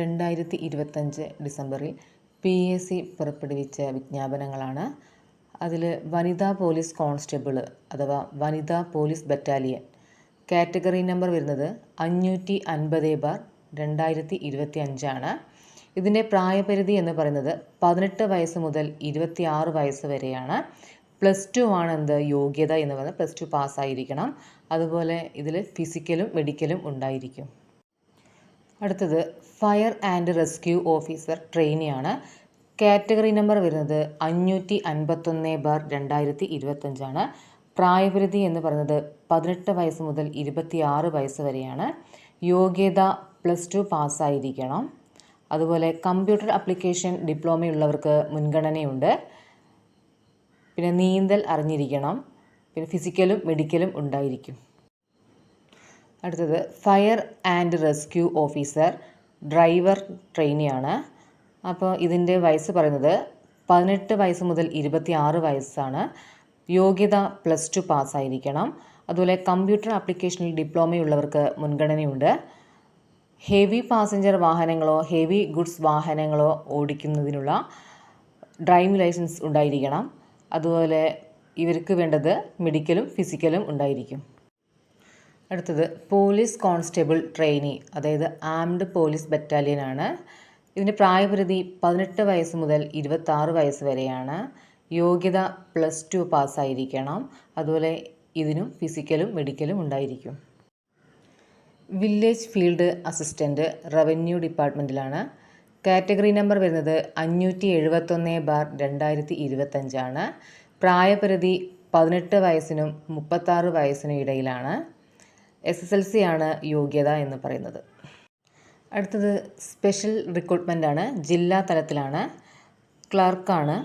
2025 ഡിസംബറിൽ PSC പുറപ്പെടുവിച്ച വിജ്ഞാപനങ്ങളാണ്. അതിൽ വനിതാ പോലീസ് കോൺസ്റ്റബിൾ അഥവാ വനിതാ പോലീസ് ബറ്റാലിയൻ കാറ്റഗറി നമ്പർ വരുന്നത് 550/2025 ആണ്. ഇതിൻ്റെ പ്രായപരിധി എന്ന് പറയുന്നത് 18 വയസ്സ് മുതൽ 26 വയസ്സ് വരെയാണ്. +2 ആണ് യോഗ്യത എന്ന് പറയുന്നത്. +2 പാസ്സായിരിക്കണം. അതുപോലെ ഇതിൽ ഫിസിക്കലും മെഡിക്കലും ഉണ്ടായിരിക്കും. അടുത്തത് ഫയർ ആൻഡ് റെസ്ക്യൂ ഓഫീസർ ട്രെയിനിയാണ്. കാറ്റഗറി നമ്പർ വരുന്നത് 551/2025 ആണ്. പ്രായപരിധി എന്ന് പറയുന്നത് 18 വയസ്സ് മുതൽ 26 വയസ്സ് വരെയാണ്. യോഗ്യത +2 പാസ്സായിരിക്കണം. അതുപോലെ കമ്പ്യൂട്ടർ ആപ്ലിക്കേഷൻ ഡിപ്ലോമയുള്ളവർക്ക് മുൻഗണനയുണ്ട്. പിന്നെ നീന്തൽ അറിഞ്ഞിരിക്കണം. പിന്നെ ഫിസിക്കലും മെഡിക്കലും ഉണ്ടായിരിക്കും. അടുത്തത് fire and rescue officer driver ട്രെയിനിയാണ്. അപ്പോൾ ഇതിൻ്റെ വയസ്സ് പറയുന്നത് 18 വയസ്സ് മുതൽ 26 വയസ്സാണ്. യോഗ്യത +2 പാസ്സായിരിക്കണം. അതുപോലെ കമ്പ്യൂട്ടർ ആപ്ലിക്കേഷനിൽ ഡിപ്ലോമയുള്ളവർക്ക് മുൻഗണനയുണ്ട്. ഹെവി പാസഞ്ചർ വാഹനങ്ങളോ ഹെവി ഗുഡ്സ് വാഹനങ്ങളോ ഓടിക്കുന്നതിനുള്ള ഡ്രൈവിംഗ് ലൈസൻസ് ഉണ്ടായിരിക്കണം. അതുപോലെ ഇവർക്ക് വേണ്ടത് മെഡിക്കലും ഫിസിക്കലും ഉണ്ടായിരിക്കും. അടുത്തത് പോലീസ് കോൺസ്റ്റബിൾ ട്രെയിനി, അതായത് ആംഡ് പോലീസ് ബറ്റാലിയനാണ്. ഇതിൻ്റെ പ്രായപരിധി 18 വയസ്സ് മുതൽ 26 വയസ്സ് വരെയാണ്. യോഗ്യത +2 പാസ്സായിരിക്കണം. അതുപോലെ ഇതിനും ഫിസിക്കലും മെഡിക്കലും ഉണ്ടായിരിക്കും. വില്ലേജ് ഫീൽഡ് അസിസ്റ്റൻറ്റ് റവന്യൂ ഡിപ്പാർട്ട്മെൻറ്റിലാണ്. കാറ്റഗറി നമ്പർ വരുന്നത് 571/2025 ആണ്. പ്രായപരിധി 18 വയസ്സിനും 36 വയസ്സിനും ഇടയിലാണ്. SSLC ആണ് യോഗ്യത എന്ന് പറയുന്നത്. അടുത്തത് സ്പെഷ്യൽ റിക്രൂട്ട്മെൻ്റ് ആണ്. ജില്ലാ തലത്തിലാണ്. ക്ലർക്കാണ്.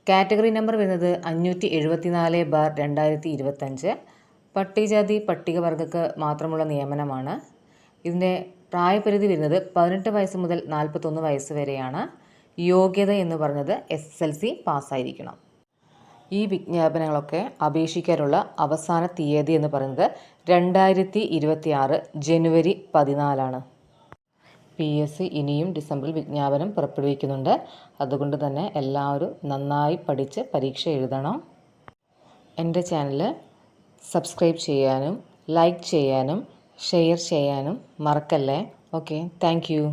കാറ്റഗറി നമ്പർ വരുന്നത് 574/2025. പട്ടികജാതി പട്ടികവർഗക്ക് മാത്രമുള്ള നിയമനമാണ്. ഇതിൻ്റെ പ്രായപരിധി വരുന്നത് 18 വയസ്സ് മുതൽ 41 വയസ്സ് വരെയാണ്. യോഗ്യത എന്ന് പറഞ്ഞത് SSLC പാസ്സായിരിക്കണം. ഈ വിജ്ഞാപനങ്ങളൊക്കെ അപേക്ഷിക്കാനുള്ള അവസാന തീയതി എന്ന് പറയുന്നത് 2026 ജനുവരി 14 PSC ഇനിയും ഡിസംബറിൽ വിജ്ഞാപനം പുറപ്പെടുവിക്കുന്നുണ്ട്. അതുകൊണ്ട് തന്നെ എല്ലാവരും നന്നായി പഠിച്ച് പരീക്ഷ എഴുതണം. എൻ്റെ ചാനൽ സബ്സ്ക്രൈബ് ചെയ്യാനും ലൈക്ക് ചെയ്യാനും ഷെയർ ചെയ്യാനും മറക്കല്ലേ. Okay, thank you.